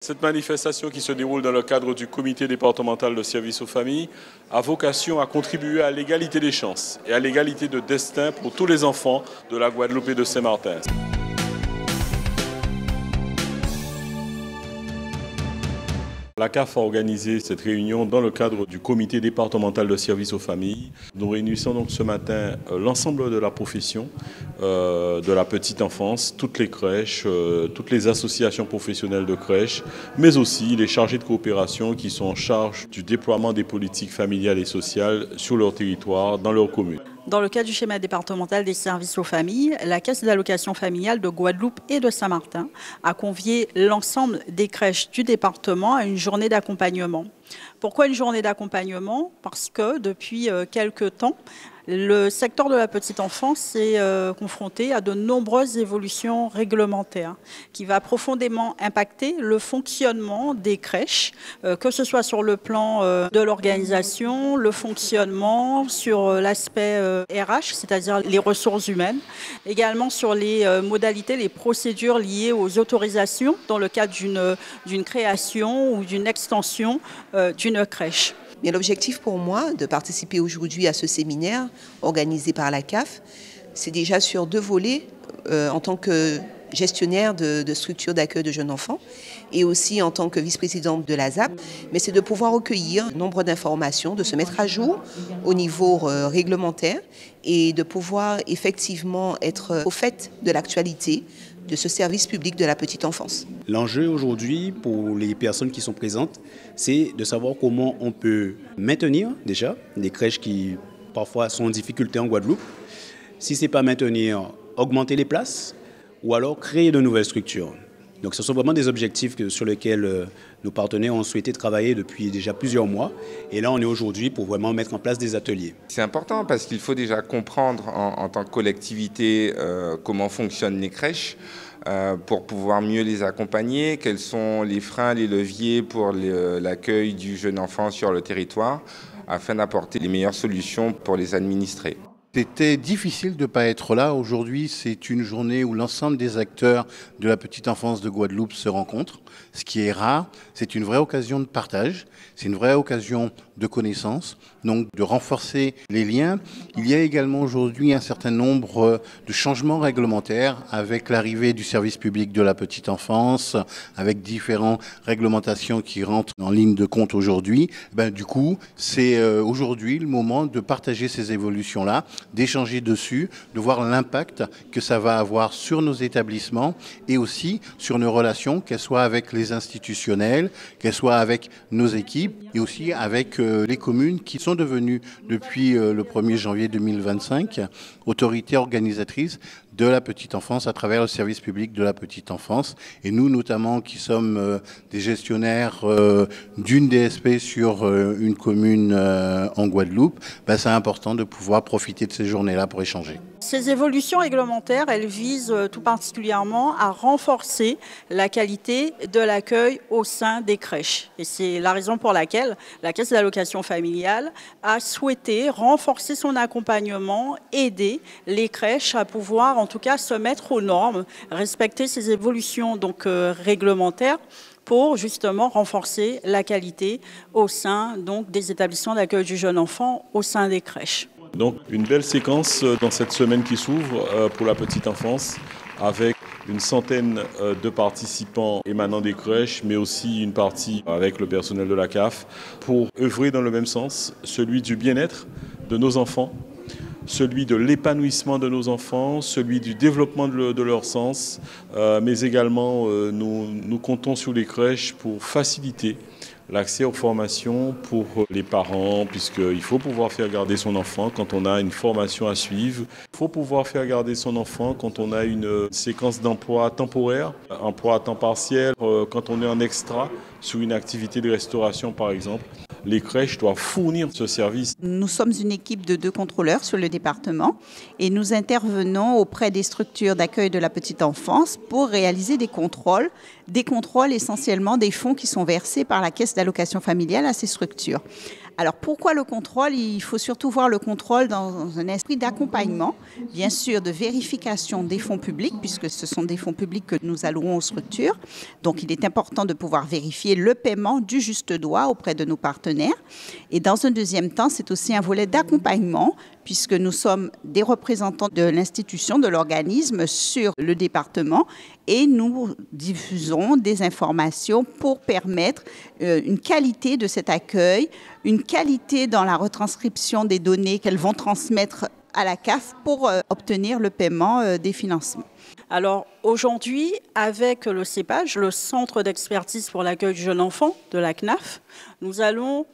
Cette manifestation qui se déroule dans le cadre du comité départemental de services aux familles a vocation à contribuer à l'égalité des chances et à l'égalité de destin pour tous les enfants de la Guadeloupe et de Saint-Martin. La CAF a organisé cette réunion dans le cadre du comité départemental de services aux familles. Nous réunissons donc ce matin l'ensemble de la profession de la petite enfance, toutes les crèches, toutes les associations professionnelles de crèches, mais aussi les chargés de coopération qui sont en charge du déploiement des politiques familiales et sociales sur leur territoire, dans leur commune. Dans le cadre du schéma départemental des services aux familles, la Caisse d'allocation familiale de Guadeloupe et de Saint-Martin a convié l'ensemble des crèches du département à une journée d'accompagnement. Pourquoi une journée d'accompagnement? Parce que depuis quelques temps, le secteur de la petite enfance est confronté à de nombreuses évolutions réglementaires qui va profondément impacter le fonctionnement des crèches, que ce soit sur le plan de l'organisation, le fonctionnement, sur l'aspect RH, c'est-à-dire les ressources humaines, également sur les modalités, les procédures liées aux autorisations dans le cadre d'une création ou d'une extension d'une crèche. Mais l'objectif pour moi de participer aujourd'hui à ce séminaire organisé par la CAF, c'est déjà sur deux volets en tant que gestionnaire de structures d'accueil de jeunes enfants et aussi en tant que vice-présidente de la ZAP, mais c'est de pouvoir recueillir nombre d'informations, de se mettre à jour au niveau réglementaire et de pouvoir effectivement être au fait de l'actualité de ce service public de la petite enfance. L'enjeu aujourd'hui pour les personnes qui sont présentes, c'est de savoir comment on peut maintenir déjà des crèches qui parfois sont en difficulté en Guadeloupe. Si ce n'est pas maintenir, augmenter les places ou alors créer de nouvelles structures. Donc ce sont vraiment des objectifs sur lesquels nos partenaires ont souhaité travailler depuis déjà plusieurs mois. Et là, on est aujourd'hui pour vraiment mettre en place des ateliers. C'est important parce qu'il faut déjà comprendre en tant que collectivité comment fonctionnent les crèches pour pouvoir mieux les accompagner, quels sont les freins, les leviers pour l'accueil du jeune enfant sur le territoire afin d'apporter les meilleures solutions pour les administrer. C'était difficile de ne pas être là. Aujourd'hui, c'est une journée où l'ensemble des acteurs de la petite enfance de Guadeloupe se rencontrent. Ce qui est rare, c'est une vraie occasion de partage, c'est une vraie occasion de connaissance, donc de renforcer les liens. Il y a également aujourd'hui un certain nombre de changements réglementaires avec l'arrivée du service public de la petite enfance, avec différentes réglementations qui rentrent en ligne de compte aujourd'hui. Du coup, c'est aujourd'hui le moment de partager ces évolutions-là, d'échanger dessus, de voir l'impact que ça va avoir sur nos établissements et aussi sur nos relations, qu'elles soient avec les institutionnels, qu'elles soient avec nos équipes et aussi avec les communes qui sont devenues depuis le 1er janvier 2025 autorités organisatrices de la petite enfance à travers le service public de la petite enfance. Et nous, notamment, qui sommes des gestionnaires d'une DSP sur une commune en Guadeloupe, c'est important de pouvoir profiter de ces journées-là pour échanger. Ces évolutions réglementaires, elles visent tout particulièrement à renforcer la qualité de l'accueil au sein des crèches. Et c'est la raison pour laquelle la Caisse d'allocation familiale a souhaité renforcer son accompagnement, aider les crèches à pouvoir en tout cas se mettre aux normes, respecter ces évolutions donc réglementaires pour justement renforcer la qualité au sein donc des établissements d'accueil du jeune enfant au sein des crèches. Donc une belle séquence dans cette semaine qui s'ouvre pour la petite enfance avec une centaine de participants émanant des crèches, mais aussi une partie avec le personnel de la CAF pour œuvrer dans le même sens, celui du bien-être de nos enfants, celui de l'épanouissement de nos enfants, celui du développement de leur sens, mais également nous comptons sur les crèches pour faciliter l'accès aux formations pour les parents, puisqu'il faut pouvoir faire garder son enfant quand on a une formation à suivre. Il faut pouvoir faire garder son enfant quand on a une séquence d'emploi temporaire, emploi à temps partiel, quand on est en extra sur une activité de restauration par exemple. les crèches doivent fournir ce service. Nous sommes une équipe de 2 contrôleurs sur le département et nous intervenons auprès des structures d'accueil de la petite enfance pour réaliser des contrôles essentiellement des fonds qui sont versés par la caisse d'allocation familiale à ces structures. Alors pourquoi le contrôle? Il faut surtout voir le contrôle dans un esprit d'accompagnement, bien sûr de vérification des fonds publics, puisque ce sont des fonds publics que nous allouons aux structures. Donc il est important de pouvoir vérifier le paiement du juste droit auprès de nos partenaires. Et dans un deuxième temps, c'est aussi un volet d'accompagnement, puisque nous sommes des représentants de l'institution, de l'organisme sur le département et nous diffusons des informations pour permettre une qualité de cet accueil, une qualité dans la retranscription des données qu'elles vont transmettre à la CAF pour obtenir le paiement des financements. Alors aujourd'hui, avec le CEPAGE, le Centre d'expertise pour l'accueil du jeune enfant de la CNAF, nous allons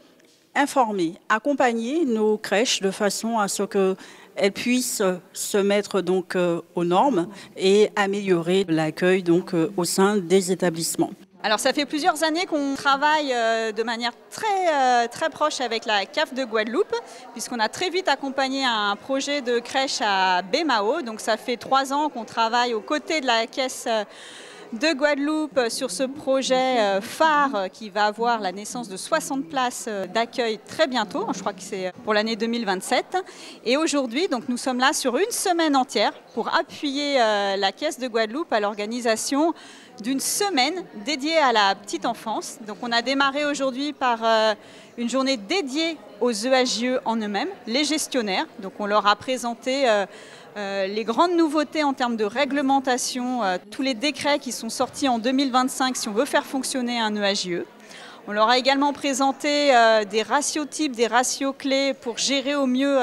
informer, accompagner nos crèches de façon à ce qu'elles puissent se mettre donc aux normes et améliorer l'accueil donc au sein des établissements. Alors ça fait plusieurs années qu'on travaille de manière très proche avec la CAF de Guadeloupe, puisqu'on a très vite accompagné un projet de crèche à Bémao. Donc ça fait 3 ans qu'on travaille aux côtés de la caisse de Guadeloupe sur ce projet phare qui va avoir la naissance de 60 places d'accueil très bientôt. Je crois que c'est pour l'année 2027. Et aujourd'hui, donc, nous sommes là sur une semaine entière pour appuyer la caisse de Guadeloupe à l'organisation d'une semaine dédiée à la petite enfance. Donc on a démarré aujourd'hui par une journée dédiée aux EAJE en eux-mêmes, les gestionnaires. Donc on leur a présenté les grandes nouveautés en termes de réglementation, tous les décrets qui sont sortis en 2025 si on veut faire fonctionner un EAJE. On leur a également présenté des ratiotypes, des ratios clés pour gérer au mieux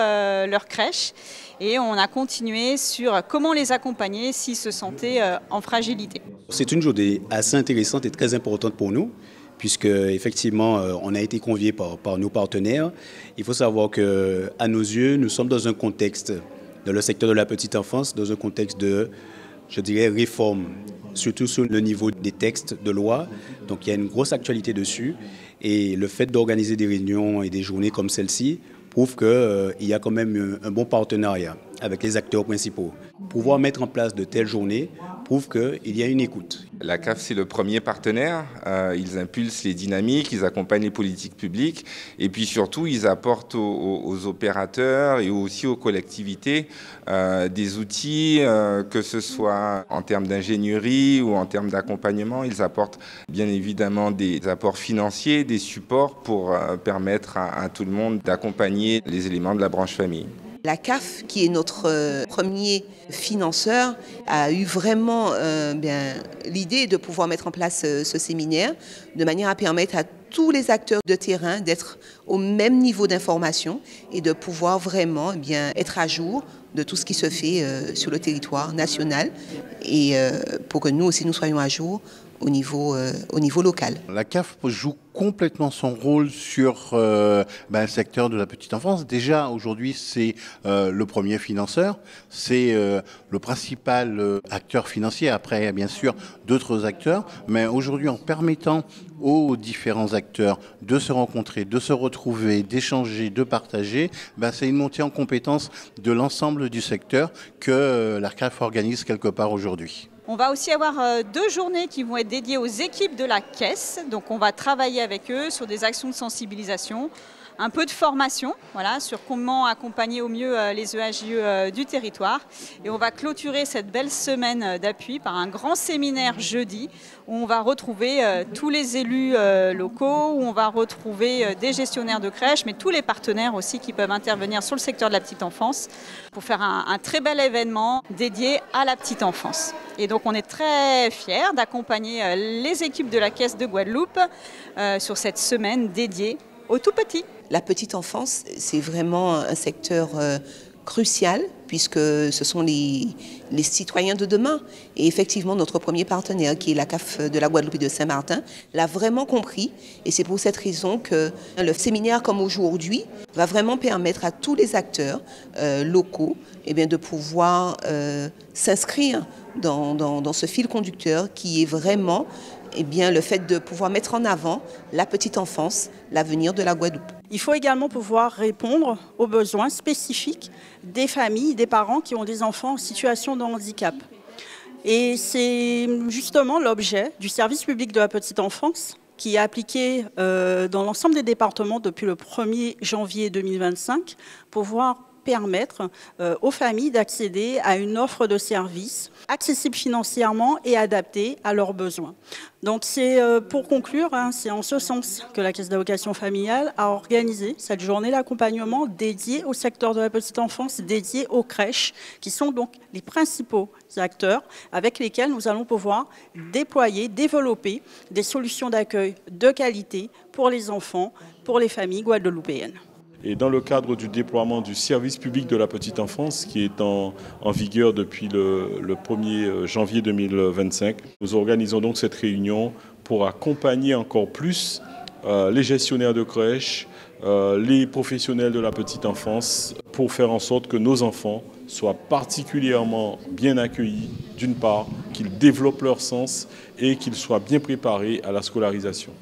leur crèche. Et on a continué sur comment les accompagner s'ils se sentaient en fragilité. C'est une journée assez intéressante et très importante pour nous, puisque effectivement on a été conviés par nos partenaires. Il faut savoir qu'à nos yeux, nous sommes dans un contexte, dans le secteur de la petite enfance, dans un contexte de, je dirais, réforme, surtout sur le niveau des textes de loi. Donc il y a une grosse actualité dessus. Et le fait d'organiser des réunions et des journées comme celle-ci prouve qu'il y a quand même un bon partenariat avec les acteurs principaux. Pouvoir mettre en place de telles journées prouve qu'il y a une écoute. La CAF, c'est le premier partenaire. Ils impulsent les dynamiques, ils accompagnent les politiques publiques et puis surtout, ils apportent aux opérateurs et aussi aux collectivités des outils, que ce soit en termes d'ingénierie ou en termes d'accompagnement. Ils apportent bien évidemment des apports financiers, des supports pour permettre à tout le monde d'accompagner les éléments de la branche famille. La CAF, qui est notre premier financeur, a eu vraiment l'idée de pouvoir mettre en place ce séminaire de manière à permettre à tous les acteurs de terrain d'être au même niveau d'information et de pouvoir vraiment être à jour de tout ce qui se fait sur le territoire national et pour que nous aussi nous soyons à jour au niveau local. La CAF joue complètement son rôle sur le secteur de la petite enfance. Déjà, aujourd'hui, c'est le premier financeur, c'est le principal acteur financier. Après, il y a bien sûr d'autres acteurs, mais aujourd'hui, en permettant aux différents acteurs de se rencontrer, de se retrouver, d'échanger, de partager, c'est une montée en compétence de l'ensemble du secteur que la CAF organise quelque part aujourd'hui. On va aussi avoir 2 journées qui vont être dédiées aux équipes de la caisse. Donc on va travailler avec eux sur des actions de sensibilisation, un peu de formation sur comment accompagner au mieux les EAJE du territoire. Et on va clôturer cette belle semaine d'appui par un grand séminaire jeudi où on va retrouver tous les élus locaux, où on va retrouver des gestionnaires de crèches, mais tous les partenaires aussi qui peuvent intervenir sur le secteur de la petite enfance pour faire un très bel événement dédié à la petite enfance. Et donc on est très fiers d'accompagner les équipes de la Caisse de Guadeloupe sur cette semaine dédiée aux tout-petits. La petite enfance, c'est vraiment un secteur crucial puisque ce sont les citoyens de demain. Et effectivement, notre premier partenaire, qui est la CAF de la Guadeloupe et de Saint-Martin, l'a vraiment compris. Et c'est pour cette raison que le séminaire comme aujourd'hui va vraiment permettre à tous les acteurs locaux de pouvoir s'inscrire dans ce fil conducteur qui est vraiment eh bien, le fait de pouvoir mettre en avant la petite enfance, l'avenir de la Guadeloupe. Il faut également pouvoir répondre aux besoins spécifiques des familles, des parents qui ont des enfants en situation de handicap. Et c'est justement l'objet du service public de la petite enfance qui est appliqué dans l'ensemble des départements depuis le 1er janvier 2025 pour pouvoir permettre aux familles d'accéder à une offre de services accessible financièrement et adaptée à leurs besoins. Donc c'est pour conclure, c'est en ce sens que la Caisse d'allocation familiale a organisé cette journée d'accompagnement dédiée au secteur de la petite enfance, dédiée aux crèches, qui sont donc les principaux acteurs avec lesquels nous allons pouvoir déployer, développer des solutions d'accueil de qualité pour les enfants, pour les familles guadeloupéennes. Et dans le cadre du déploiement du service public de la petite enfance qui est en vigueur depuis le 1er janvier 2025, nous organisons donc cette réunion pour accompagner encore plus les gestionnaires de crèches, les professionnels de la petite enfance, pour faire en sorte que nos enfants soient particulièrement bien accueillis, d'une part, qu'ils développent leur sens et qu'ils soient bien préparés à la scolarisation.